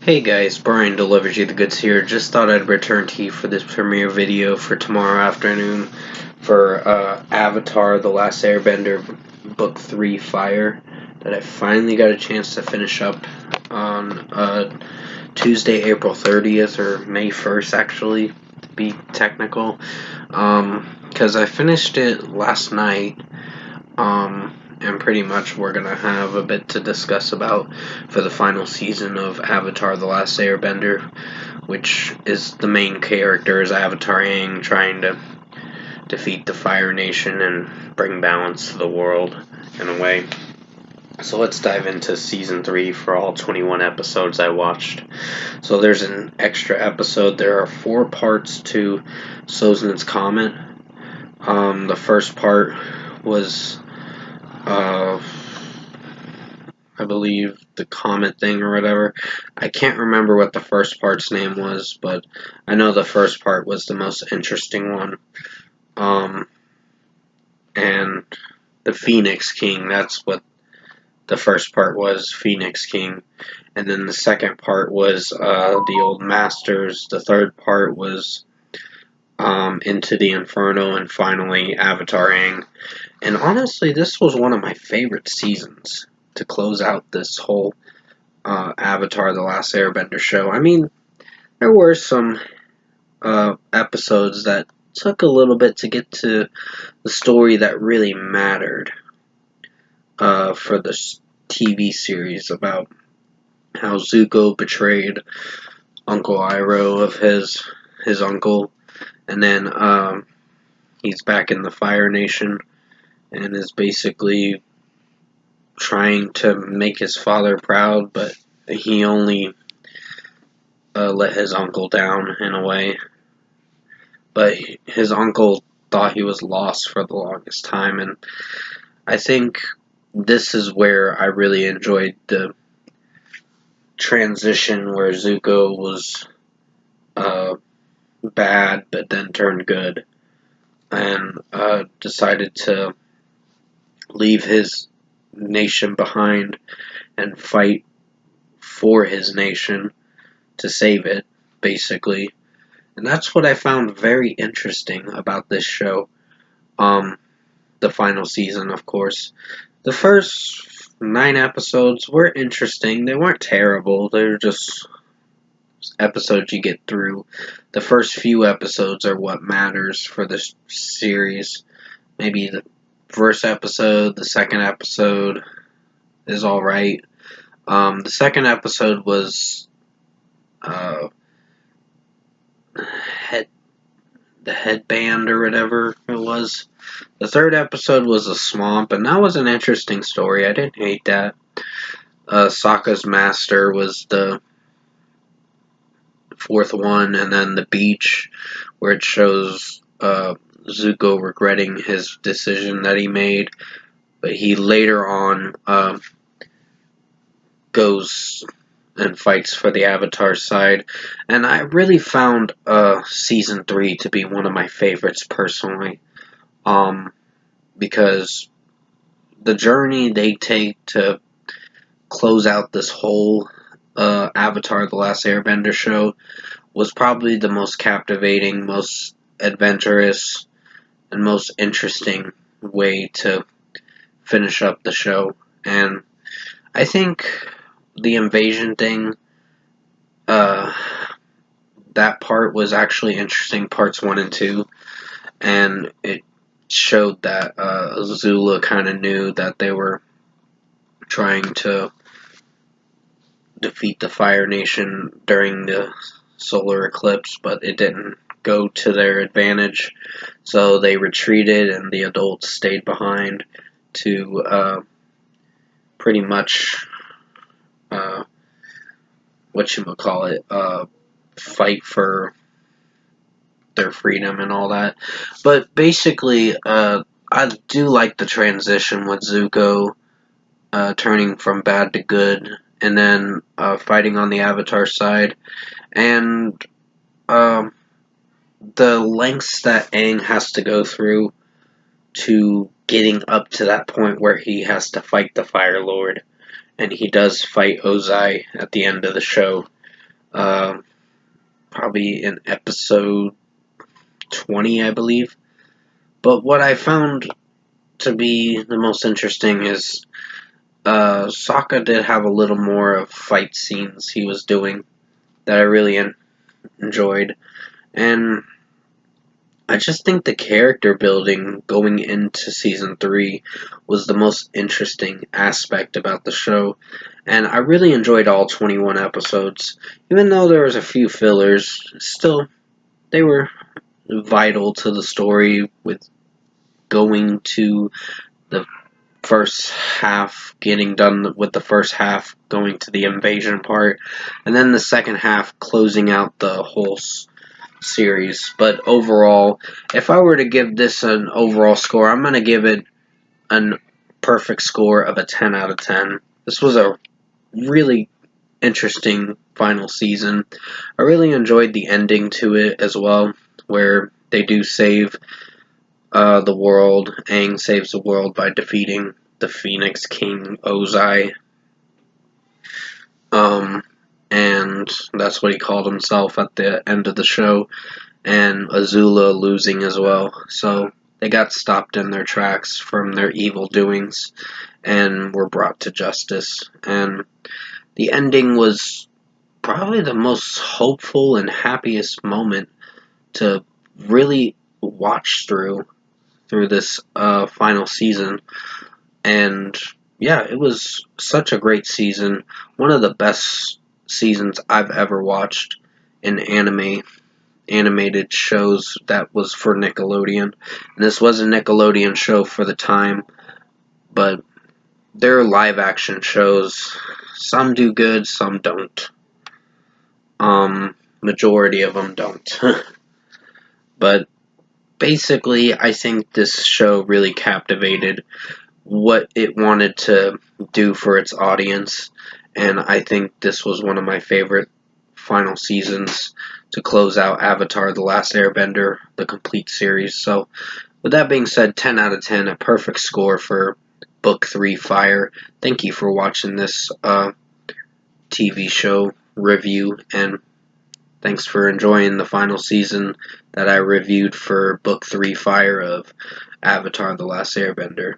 Hey guys, Brian delivers you the goods here. Just thought I'd return to you for this premiere video for tomorrow afternoon for Avatar The Last Airbender Book 3 Fire that I finally got a chance to finish up on Tuesday, April 30th, or May 1st actually, to be technical. Because I finished it last night. And pretty much we're going to have a bit to discuss about for the final season of Avatar The Last Airbender, which is the main character is Avatar Aang trying to defeat the Fire Nation and bring balance to the world in a way. So let's dive into Season 3 for all 21 episodes I watched. So there's an extra episode. There are 4 parts to Sozin's Comet. The first part was I believe the comet thing or whatever. I can't remember what the first part's name was, but I know the first part was the most interesting one. And the Phoenix King, that's what the first part was, Phoenix King. And then the second part was the Old Masters. The third part was Into the Inferno, and finally Avatar Aang. And honestly, this was one of my favorite seasons to close out this whole Avatar The Last Airbender show. I mean, there were some episodes that took a little bit to get to the story that really mattered for this TV series about how Zuko betrayed Uncle Iroh of his uncle, and then he's back in the Fire Nation and is basically trying to make his father proud, but he only let his uncle down in a way. But his uncle thought he was lost for the longest time, and I think this is where I really enjoyed the transition where Zuko was bad but then turned good and decided to leave his nation behind and fight for his nation to save it, basically. And that's what I found very interesting about this show. The final season, of course. The first 9 episodes were interesting. They weren't terrible. They were just episodes you get through. The first few episodes are what matters for this series. Maybe the first episode, the second episode is alright. The second episode was the headband or whatever it was. The third episode was a swamp, and that was an interesting story. I didn't hate that. Sokka's master was the fourth one, and then the beach, where it shows Zuko regretting his decision that he made, but he later on goes and fights for the Avatar side. And I really found Season 3 to be one of my favorites personally, because the journey they take to close out this whole Avatar The Last Airbender show was probably the most captivating, most adventurous, and most interesting way to finish up the show. And I think the invasion thing, that part was actually interesting, parts 1 and 2, and it showed that Zula kind of knew that they were trying to defeat the Fire Nation during the solar eclipse, but it didn't go to their advantage, so they retreated and the adults stayed behind to pretty much fight for their freedom and all that. But basically, I do like the transition with Zuko turning from bad to good, and then fighting on the Avatar side, and the lengths that Aang has to go through to getting up to that point where he has to fight the Fire Lord, and he does fight Ozai at the end of the show. uh, probably in episode 20, I believe. But what I found to be the most interesting is Sokka did have a little more of fight scenes he was doing that I really enjoyed. And I just think the character building going into season 3 was the most interesting aspect about the show. And I really enjoyed all 21 episodes. Even though there was a few fillers, still, they were vital to the story with going to the first half, getting done with the first half, going to the invasion part, and then the second half closing out the whole series. But overall, if I were to give this an overall score, I'm going to give it a perfect score of a 10 out of 10. This was a really interesting final season. I really enjoyed the ending to it as well, where they do save the world. Aang saves the world by defeating the Phoenix King Ozai. And that's what he called himself at the end of the show. And Azula losing as well. So they got stopped in their tracks from their evil doings and were brought to justice. And the ending was probably the most hopeful and happiest moment to really watch through this final season. And yeah, it was such a great season. One of the best seasons I've ever watched in animated shows that was for Nickelodeon. And this was a Nickelodeon show for the time, but their live action shows, some do good, some don't. Majority of them don't. But basically, I think this show really captivated what it wanted to do for its audience, and I think this was one of my favorite final seasons to close out Avatar The Last Airbender, the complete series. So, with that being said, 10 out of 10, a perfect score for Book 3 Fire. Thank you for watching this TV show review, and thanks for enjoying the final season that I reviewed for Book 3 Fire of Avatar The Last Airbender.